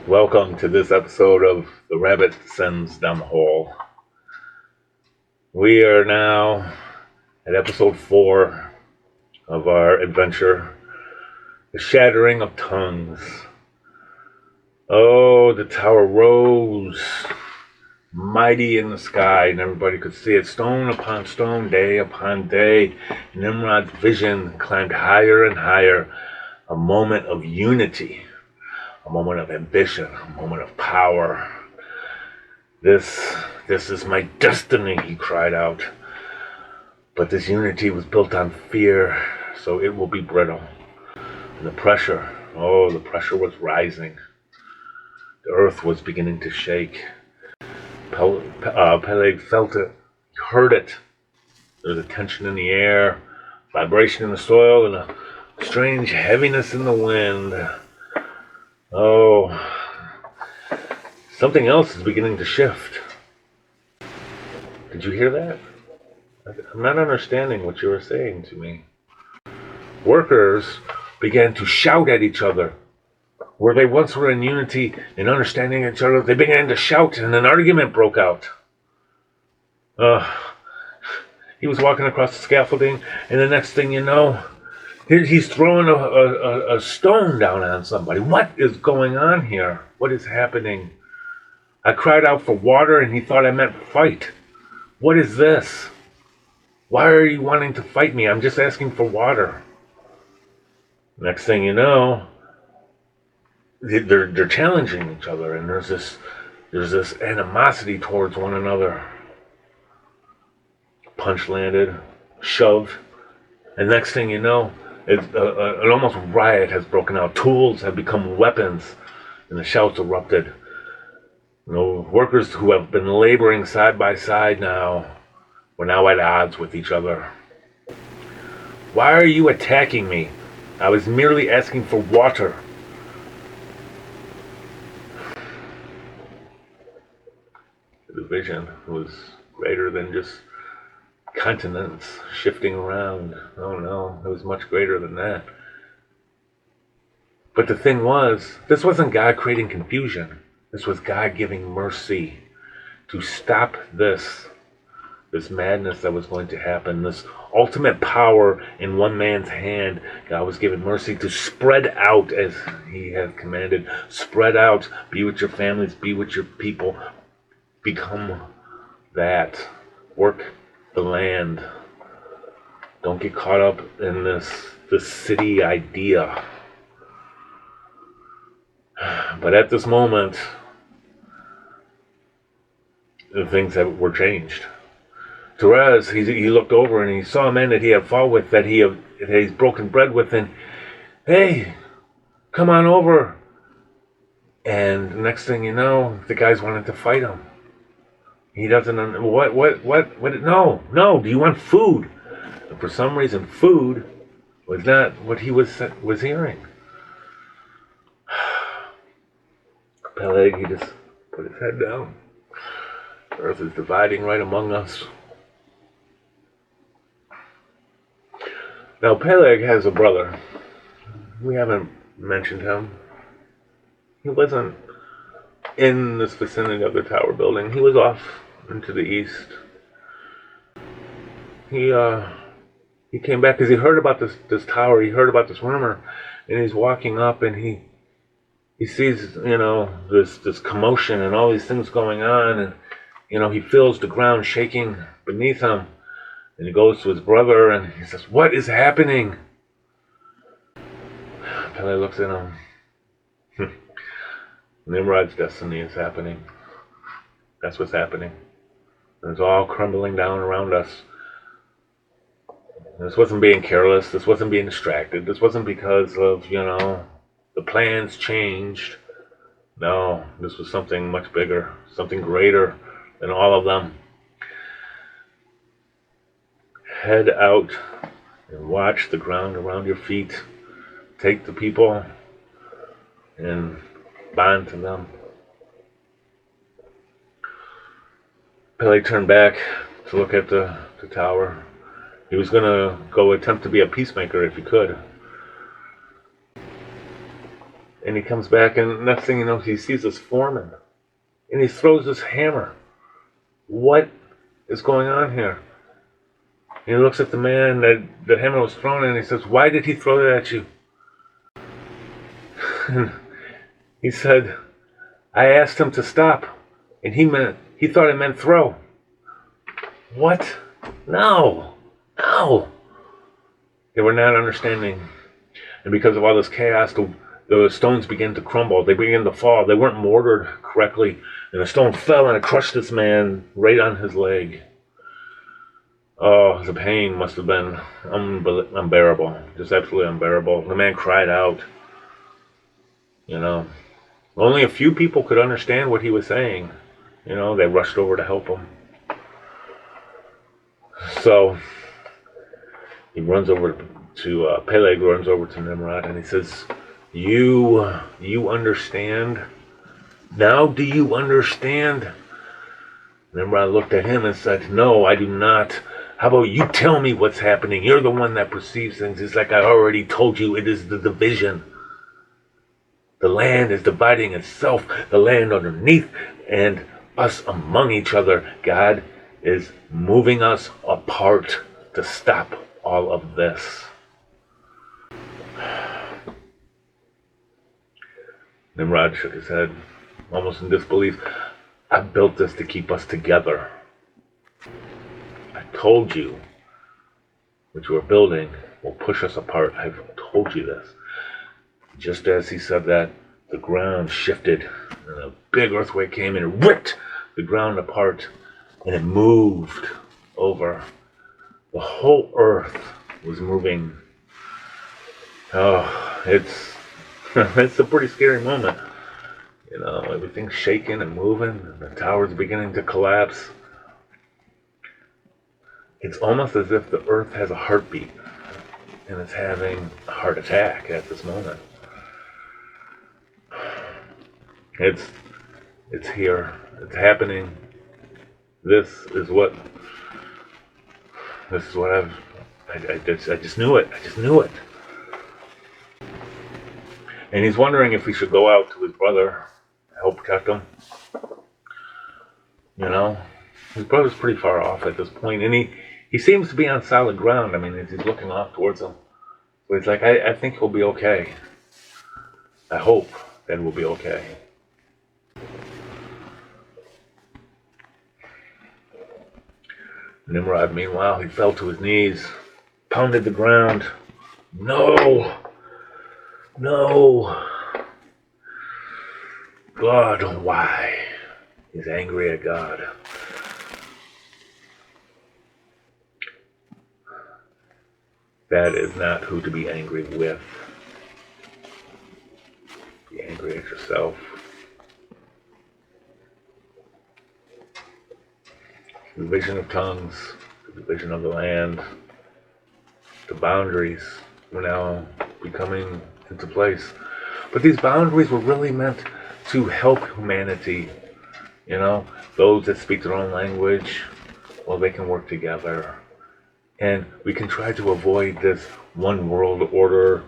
Welcome to this episode of The Rabbit Descends Down the Hole. We are now at episode 4 of our adventure, The Shattering of Tongues. Oh, the tower rose, mighty in the sky, and everybody could see it, stone upon stone, day upon day. Nimrod's vision climbed higher and higher, a moment of unity. A moment of ambition, a moment of power. This is my destiny, he cried out. But this unity was built on fear, so it will be brittle. And the pressure was rising. The earth was beginning to shake. Peleg felt it, he heard it. There was a tension in the air, vibration in the soil, and a strange heaviness in the wind. Oh, something else is beginning to shift. Did you hear that? I'm not understanding what you were saying to me. Workers began to shout at each other. Where they once were in unity and understanding each other, they began to shout and an argument broke out. He was walking across the scaffolding, and the next thing you know, he's throwing a stone down on somebody. What is going on here? What is happening? I cried out for water and he thought I meant fight. What is this? Why are you wanting to fight me? I'm just asking for water. Next thing you know, they're challenging each other, and there's this animosity towards one another. Punch landed, shoved, and next thing you know, an almost riot has broken out. Tools have become weapons, and the shouts erupted. Workers who have been laboring side by side were now at odds with each other. Why are you attacking me? I was merely asking for water. The vision was greater than just continents shifting around. Oh no, it was much greater than that. But the thing was, this wasn't God creating confusion. This was God giving mercy to stop this madness that was going to happen, this ultimate power in one man's hand. God was giving mercy to spread out as he had commanded. Spread out, be with your families, be with your people, become that, work the land. Don't get caught up in this city idea. But at this moment, the things were changed. Therese, he looked over and he saw a man that he had fought with, that he's broken bread with, and hey, come on over. And next thing you know, the guy's wanting to fight him. He doesn't what? No. Do you want food? And for some reason, food was not what he was hearing. Peleg, he just put his head down. The earth is dividing right among us. Now, Peleg has a brother. We haven't mentioned him. He wasn't in this vicinity of the tower building. He was off into the east. He came back because he heard about this tower. He heard about this rumor, and he's walking up, and he sees this commotion and all these things going on, and he feels the ground shaking beneath him. And he goes to his brother and he says, "What is happening?" Peleg looks at him. Nimrod's destiny is happening. That's what's happening. And it's all crumbling down around us. And this wasn't being careless. This wasn't being distracted. This wasn't because of, the plans changed. No, this was something much bigger, something greater than all of them. Head out and watch the ground around your feet. Take the people and bond to them. Peleg turned back to look at the tower. He was going to go attempt to be a peacemaker if he could. And he comes back, and next thing you know, he sees this foreman. And he throws this hammer. What is going on here? And he looks at the man that the hammer was thrown at, and he says, "Why did he throw it at you?" And he said, "I asked him to stop, and he thought it meant throw." What? No. No. They were not understanding. And because of all this chaos, the stones began to crumble. They began to fall. They weren't mortared correctly. And the stone fell and it crushed this man right on his leg. Oh, the pain must have been unbearable. Just absolutely unbearable. The man cried out. You know, only a few people could understand what he was saying. You know, they rushed over to help him. So he runs over to Peleg, runs over to Nimrod, and he says, You understand? Now do you understand? Nimrod looked at him and said, "No, I do not. How about you tell me what's happening? You're the one that perceives things. It's like I already told you, it is the division. The land is dividing itself, the land underneath, and us among each other. God is moving us apart to stop all of this." Nimrod shook his head, almost in disbelief. "I built this to keep us together. I told you what you are building will push us apart. I've told you this." Just as he said that, the ground shifted, and a big earthquake came and ripped the ground apart, and it moved over. The whole earth was moving. Oh, it's a pretty scary moment. You know, everything's shaking and moving, and the tower's beginning to collapse. It's almost as if the earth has a heartbeat, and it's having a heart attack at this moment. It's here. It's happening. This is what I just knew it. I just knew it. And he's wondering if he should go out to his brother, help protect him. You know, his brother's pretty far off at this point, and he seems to be on solid ground. I mean, he's looking off towards him. So he's like, I think he'll be okay. I hope that we'll be okay. Nimrod, meanwhile, he fell to his knees, pounded the ground. No! No! God, why? He's angry at God. That is not who to be angry with. Be angry at yourself. The division of tongues, the division of the land, the boundaries were now becoming into place. But these boundaries were really meant to help humanity. You know, those that speak their own language, well, they can work together. And we can try to avoid this one world order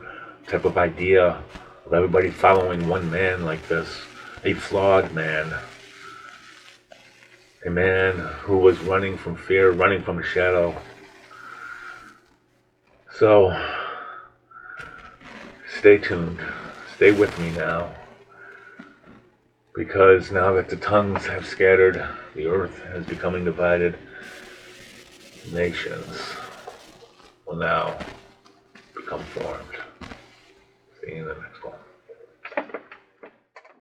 type of idea of everybody following one man like this, a flawed man. A man who was running from fear, running from a shadow. So, stay tuned. Stay with me now. Because now that the tongues have scattered, the earth is becoming divided. Nations will now become formed. See you in the next one.